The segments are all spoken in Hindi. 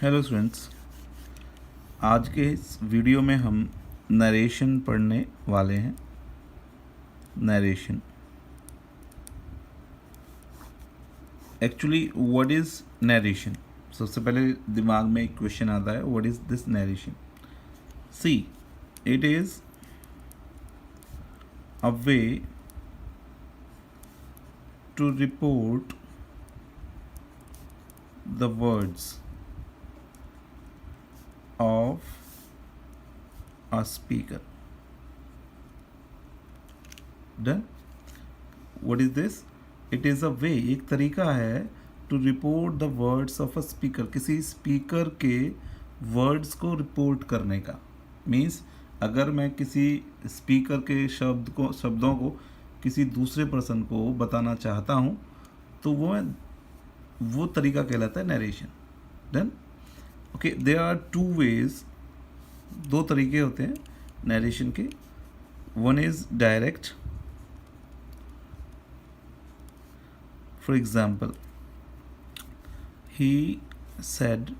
हेलो स्टूडेंट्स, आज के इस वीडियो में हम नरेशन पढ़ने वाले हैं। Narration actually what is narration. सबसे पहले दिमाग में एक क्वेश्चन आता है, what is this narration. See, it is a way to report the words of a speaker. Done? What is this? It is a way, एक तरीका है to report the words of a speaker, किसी स्पीकर के वर्ड्स को रिपोर्ट करने का। मीन्स अगर मैं किसी स्पीकर के शब्दों को किसी दूसरे पर्सन को बताना चाहता हूँ तो वो तरीका कहलाता है narration. Done? Okay, there are two ways, दो तरीके होते हैं नरेशन के। One is direct. For example, he said,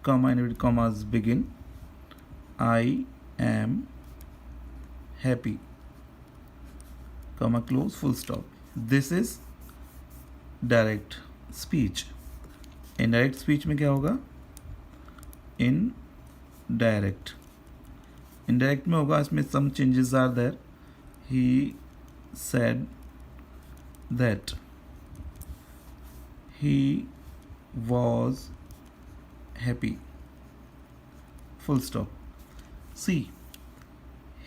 comma and commas begin, I am happy, comma close, full stop. This is direct speech. Indirect speech में क्या होगा? इनडायरेक्ट में होगा, इसमें some changes are there. He said that he was happy, full stop. See,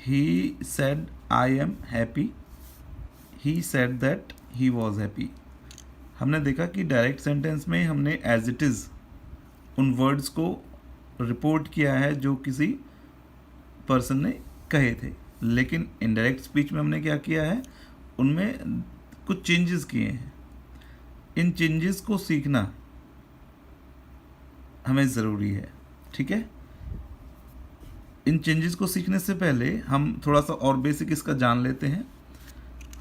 he said I am happy, he said that he was happy. हमने देखा कि डायरेक्ट सेंटेंस में हमने एज इट इज़ उन वर्ड्स को रिपोर्ट किया है जो किसी पर्सन ने कहे थे, लेकिन इनडायरेक्ट स्पीच में हमने क्या किया है, उनमें कुछ चेंजेस किए हैं। इन चेंजेस को सीखना हमें ज़रूरी है, ठीक है। इन चेंजेस को सीखने से पहले हम थोड़ा सा और बेसिक इसका जान लेते हैं।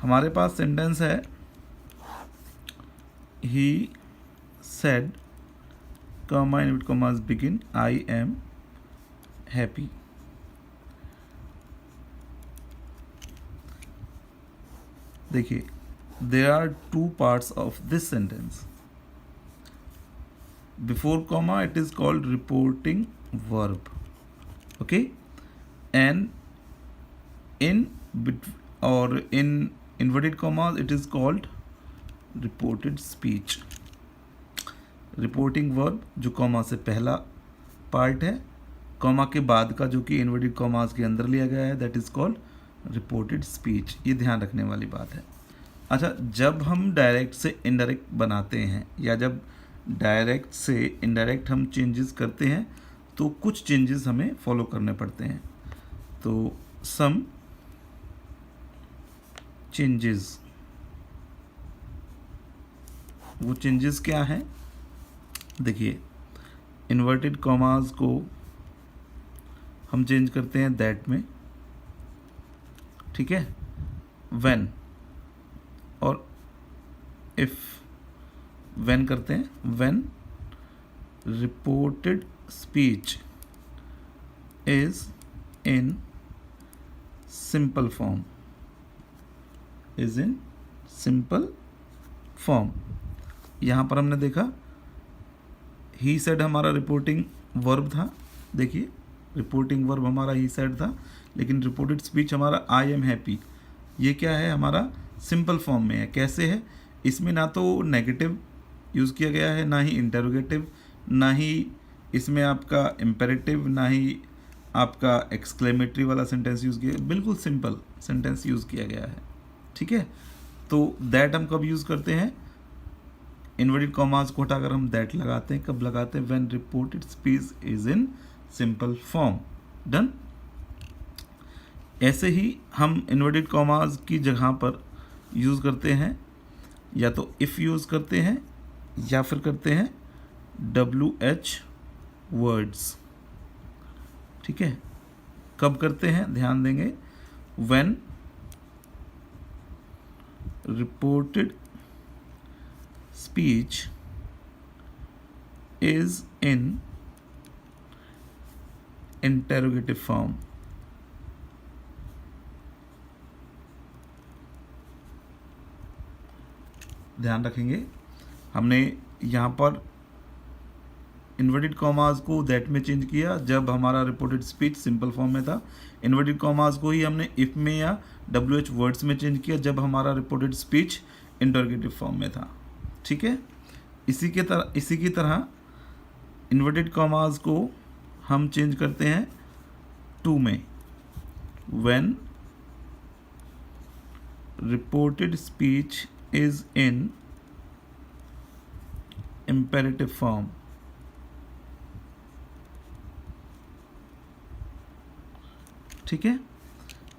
हमारे पास सेंटेंस है, he said, comma and commas begin, I am happy. देखिए, there are two parts of this sentence. Before comma it is called reporting verb, okay, and in inverted commas it is called reported speech. Reporting verb जो कॉमा से पहला पार्ट है, कॉमा के बाद का जो कि इन्वर्टेड कॉमास के अंदर लिया गया है, that is called reported speech. ये ध्यान रखने वाली बात है। अच्छा, जब हम डायरेक्ट से इनडायरेक्ट बनाते हैं या जब डायरेक्ट से इनडायरेक्ट हम चेंजेस करते हैं तो कुछ चेंजेस हमें फॉलो करने पड़ते हैं। तो सम चेंजेस, वो चेंजेस क्या हैं? देखिए, इन्वर्टेड कॉमास को हम चेंज करते हैं दैट में, ठीक है, व्हेन और इफ। व्हेन करते हैं, when reported speech is in simple form, is in simple form. यहाँ पर हमने देखा ही सेड हमारा रिपोर्टिंग वर्ब था। देखिए, रिपोर्टिंग वर्ब हमारा ही सेड था, लेकिन रिपोर्टेड स्पीच हमारा आई एम हैप्पी। ये क्या है? हमारा सिंपल फॉर्म में है। कैसे है? इसमें ना तो नेगेटिव यूज़ किया गया है, ना ही इंटरोगेटिव, ना ही इसमें आपका इम्पेरेटिव, ना ही आपका एक्सक्लेमेटरी वाला सेंटेंस यूज़ किया, बिल्कुल सिंपल सेंटेंस यूज़ किया गया है, ठीक है। तो दैट हम कब यूज़ करते हैं? इन्वर्टेड कॉमास को हटाकर हम दैट लगाते हैं। कब लगाते हैं? When reported speech is in simple form. Done. ऐसे ही हम इन्वर्टेड कॉमास की जगह पर यूज़ करते हैं, या तो इफ़ यूज़ करते हैं या फिर करते हैं WH वर्ड्स, ठीक है। कब करते हैं? ध्यान देंगे, when reported speech is in interrogative form. ध्यान रखेंगे, हमने यहाँ पर इन्वर्टेड कॉमास को दैट में चेंज किया जब हमारा रिपोर्टेड स्पीच सिंपल फॉर्म में था। इन्वर्टेड कॉमास को ही हमने इफ में या WH वर्ड्स में चेंज किया जब हमारा रिपोर्टेड स्पीच इंटरोगेटिव फॉर्म में था। ठीक है, इसी की तरह इन्वर्टेड कॉमास को हम चेंज करते हैं टू में, when reported speech is in imperative form। ठीक है,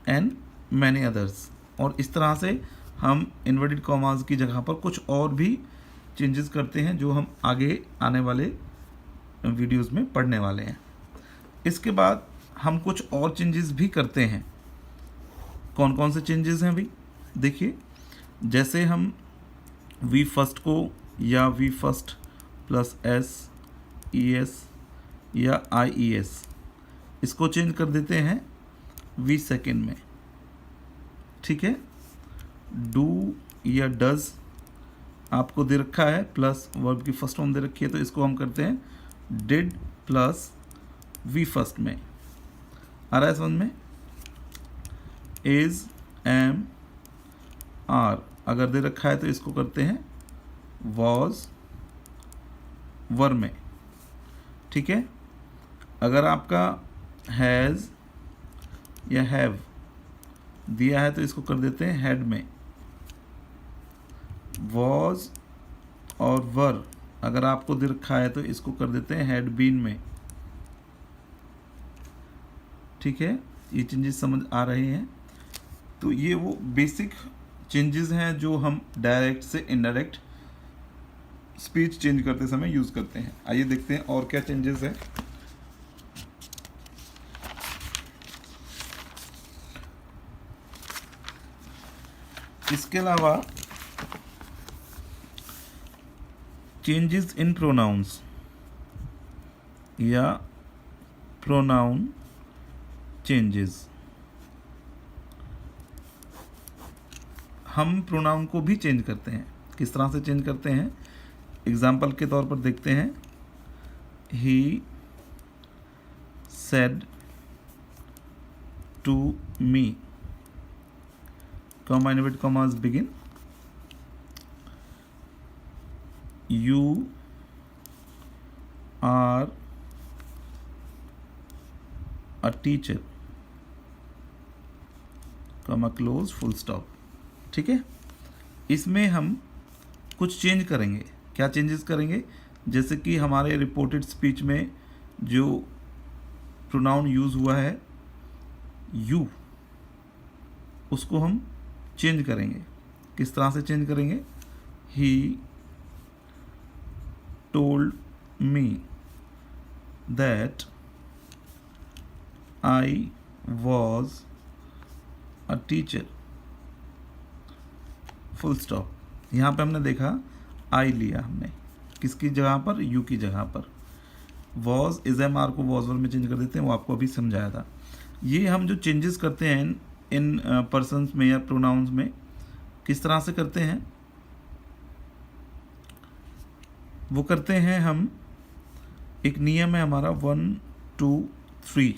एंड मैनी अदर्स। और इस तरह से हम इन्वर्टेड कॉमास की जगह पर कुछ और भी चेंजेस करते हैं जो हम आगे आने वाले वीडियोस में पढ़ने वाले हैं। इसके बाद हम कुछ और चेंजेस भी करते हैं। कौन कौन से चेंजेस हैं भाई? देखिए, जैसे हम वी फर्स्ट को या V first plus S E S या आई ई एस, इसको चेंज कर देते हैं वी सेकेंड में। ठीक है, डू या डज आपको दे रखा है प्लस वर्ब की फर्स्ट फॉर्म दे रखी है, तो इसको हम करते हैं डिड प्लस वी फर्स्ट में। आ रहा है समझ में? इज एम आर अगर दे रखा है तो इसको करते हैं वॉज वर में। ठीक है, अगर आपका हैज़ या हैव दिया है तो इसको कर देते हैं हैड में। वॉज और वर अगर आपको दे रखा है तो इसको कर देते हैं हैड बीन में। ठीक है, ये चेंजेस समझ आ रहे हैं? तो ये वो बेसिक चेंजेस हैं जो हम डायरेक्ट से इनडायरेक्ट स्पीच चेंज करते समय यूज़ करते हैं। आइए देखते हैं और क्या चेंजेस हैं। इसके अलावा चेंजेस इन प्रोनाउंस या प्रोनाउन चेंजेस, हम प्रोनाउन को भी चेंज करते हैं। किस तरह से चेंज करते हैं? एग्जाम्पल के तौर पर देखते हैं। He said to me, comma inverted commas begin, you are a teacher, comma close full stop। ठीक है, इसमें हम कुछ चेंज करेंगे। क्या चेंजेस करेंगे? जैसे कि हमारे रिपोर्टेड स्पीच में जो प्रोनाउन यूज़ हुआ है यू, उसको हम चेंज करेंगे। किस तरह से चेंज करेंगे? He told me that I was a teacher, full stop. यहाँ पे हमने देखा आई लिया हमने, किसकी जगह पर? यू की जगह पर। वॉज इज एम आर को वॉज वर में चेंज कर देते हैं, वो आपको अभी समझाया था। ये हम जो चेंजेस करते हैं इन पर्सन्स में या प्रोनाउंस में, किस तरह से करते हैं? वो करते हैं हम, एक नियम है हमारा 1 2 3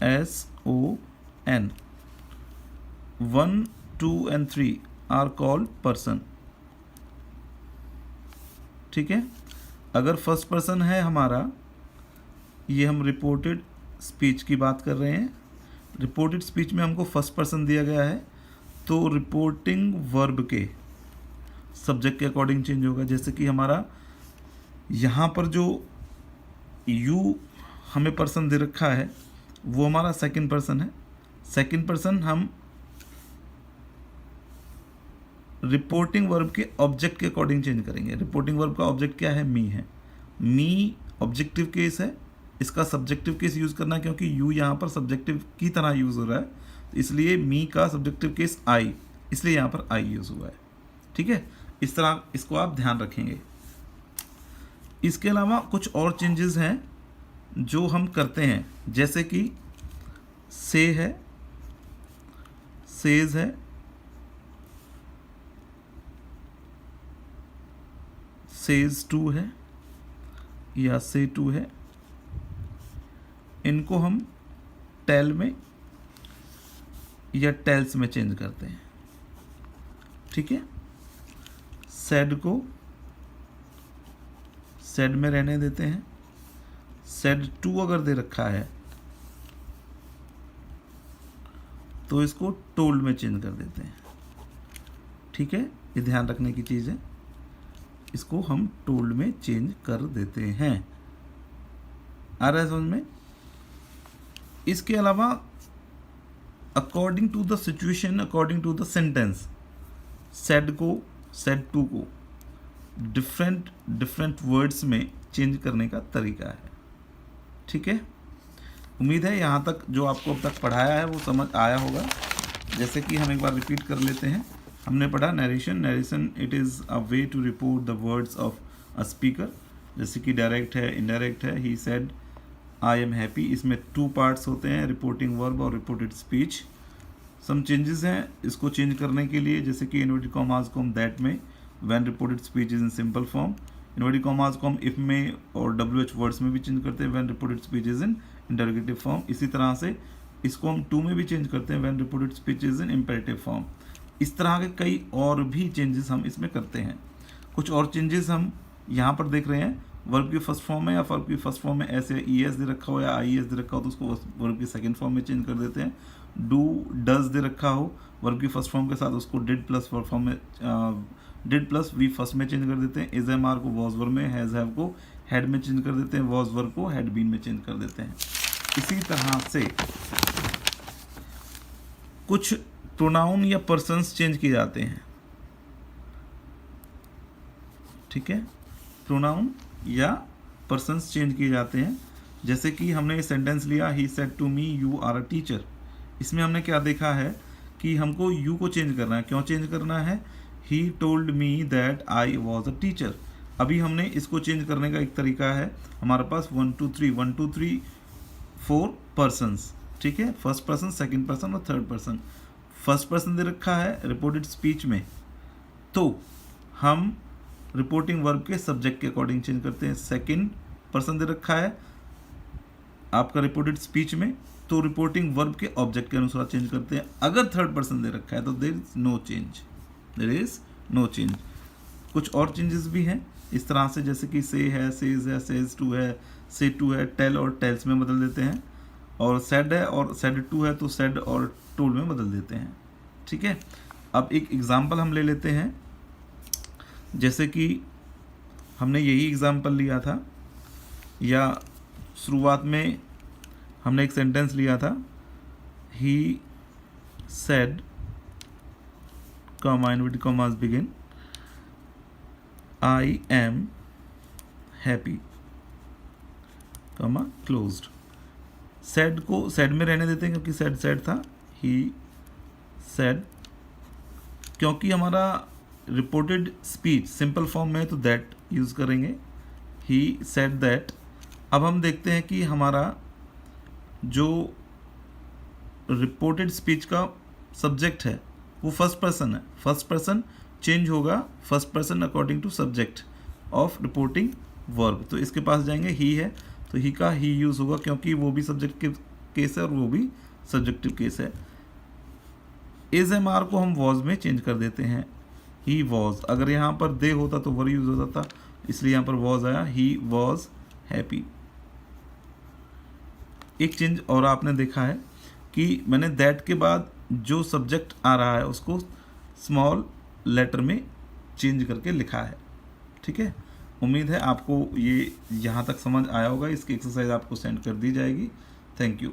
SON। 1 2 and 3 are called person. ठीक है, अगर फर्स्ट पर्सन है हमारा, ये हम रिपोर्टेड स्पीच की बात कर रहे हैं। रिपोर्टेड स्पीच में हमको फर्स्ट पर्सन दिया गया है, तो रिपोर्टिंग वर्ब के सब्जेक्ट के अकॉर्डिंग चेंज होगा। जैसे कि हमारा यहाँ पर जो यू हमें पर्सन दे रखा है वो हमारा सेकंड पर्सन है। सेकंड पर्सन हम रिपोर्टिंग वर्ब के ऑब्जेक्ट के अकॉर्डिंग चेंज करेंगे। रिपोर्टिंग वर्ब का ऑब्जेक्ट क्या है? मी है। मी ऑब्जेक्टिव केस है, इसका सब्जेक्टिव केस यूज़ करना है क्योंकि यू यहाँ पर सब्जेक्टिव की तरह यूज़ हो रहा है, तो इसलिए मी का सब्जेक्टिव केस आई, इसलिए यहाँ पर आई यूज़ हुआ है। ठीक है, इस तरह इसको आप ध्यान रखेंगे। इसके अलावा कुछ और चेंजेस हैं जो हम करते हैं, जैसे कि से है, सेज है, सेज टू है या से टू है। इनको हम टेल में या टेल्स में चेंज करते हैं, ठीक है। सेड को सेड में रहने देते हैं। सेड टू अगर दे रखा है तो इसको टोल्ड में चेंज कर देते हैं, ठीक है। ये ध्यान रखने की चीज़ है, इसको हम टोल्ड में चेंज कर देते हैं। आ रहा है समझ में। इसके अलावा according to the situation, according to the sentence, said को, सेड टू को डिफरेंट वर्ड्स में चेंज करने का तरीका है, ठीक है। उम्मीद है यहाँ तक जो आपको अब तक पढ़ाया है वो समझ आया होगा। जैसे कि हम एक बार रिपीट कर लेते हैं। हमने पढ़ा narration it is a way to report the words of a speaker, जैसे कि डायरेक्ट है, इनडायरेक्ट है। He said I am happy, इसमें 2 पार्ट्स होते हैं, रिपोर्टिंग वर्ब और रिपोर्टेड स्पीच। सम चेंजेस हैं इसको चेंज करने के लिए, जैसे कि इन्वर्टेड कॉमास को हम दैट में, when reported speech is in simple form. Inverted commas को हम इफ में और WH वर्ड्स में भी चेंज करते हैं, when reported speech is in interrogative form. इसी तरह से इसको हम टू में भी चेंज करते हैं, when reported speech is in imperative form. इस तरह के कई और भी चेंजेस हम इसमें करते हैं। कुछ और चेंजेस हम यहाँ पर देख रहे हैं, वर्ब की फर्स्ट फॉर्म में या वर्ब की फर्स्ट फॉर्म में ऐसे ES दे रखा हो या IES दे रखा हो तो उसको वर्ब की सेकंड फॉर्म में चेंज कर देते हैं। डू डज दे रखा हो वर्ब की फर्स्ट फॉर्म के साथ, उसको डिड प्लस वर्ब फॉर्म में, डिड प्लस वी फर्स्ट में चेंज कर देते हैं। इज एम आर को वॉज वर्ब में, हैज़ हैव को हैड में चेंज कर देते हैं, वॉज वर्ब को हैड बीन में चेंज कर देते हैं। इसी तरह से कुछ प्रोनाउन या पर्सन्स चेंज किए जाते हैं, ठीक है। प्रोनाउन या पर्सन्स चेंज किए जाते हैं। जैसे कि हमने सेंटेंस लिया, he said to me you are a teacher. इसमें हमने क्या देखा है कि हमको यू को चेंज करना है। क्यों चेंज करना है? He told me that I was a teacher. अभी हमने इसको चेंज करने का एक तरीका है, हमारे पास 1 2 3 4 पर्सन्स, ठीक है। फर्स्ट पर्सन, सेकंड पर्सन और थर्ड पर्सन। फर्स्ट पर्सन दे रखा है रिपोर्टेड स्पीच में, तो हम रिपोर्टिंग वर्ब के सब्जेक्ट के अकॉर्डिंग चेंज करते हैं। सेकंड पर्सन दे रखा है आपका रिपोर्टेड स्पीच में, तो रिपोर्टिंग वर्ब के ऑब्जेक्ट के अनुसार चेंज करते हैं। अगर थर्ड पर्सन दे रखा है तो there is no change, there is no change. कुछ और चेंजेस भी हैं इस तरह से, जैसे कि से है, सेज है, सेज टू है, से टू है, टेल और टेल्स में बदल देते हैं। और सेड है और सेड टू है तो सेड और टोल में बदल देते हैं, ठीक है। अब एक एग्जाम्पल हम ले लेते हैं। जैसे कि हमने यही एग्जाम्पल लिया था, या शुरुआत में हमने एक सेंटेंस लिया था, he said comma inverted commas begin I am happy comma closed. Said को सेड में रहने देते हैं क्योंकि सेड सेड था। ही सेड, क्योंकि हमारा रिपोर्टेड स्पीच सिंपल फॉर्म में है तो दैट यूज़ करेंगे। ही सेड दैट। अब हम देखते हैं कि हमारा जो रिपोर्टेड स्पीच का सब्जेक्ट है वो फर्स्ट पर्सन है। फर्स्ट पर्सन चेंज होगा, first person according to subject of reporting verb. तो इसके पास जाएंगे, ही है तो ही का ही यूज़ होगा क्योंकि वो भी सब्जेक्टिव केस है और वो भी सब्जेक्टिव केस है। इज एम आर को हम वॉज में चेंज कर देते हैं, ही वॉज। अगर यहाँ पर दे होता तो वर यूज होता था, इसलिए यहाँ पर वॉज आया, ही वॉज हैप्पी। एक चेंज और आपने देखा है कि मैंने दैट के बाद जो सब्जेक्ट आ रहा है उसको स्मॉल लेटर में चेंज करके लिखा है, ठीक है। उम्मीद है आपको ये यहाँ तक समझ आया होगा। इसकी एक्सरसाइज आपको सेंड कर दी जाएगी। Thank you.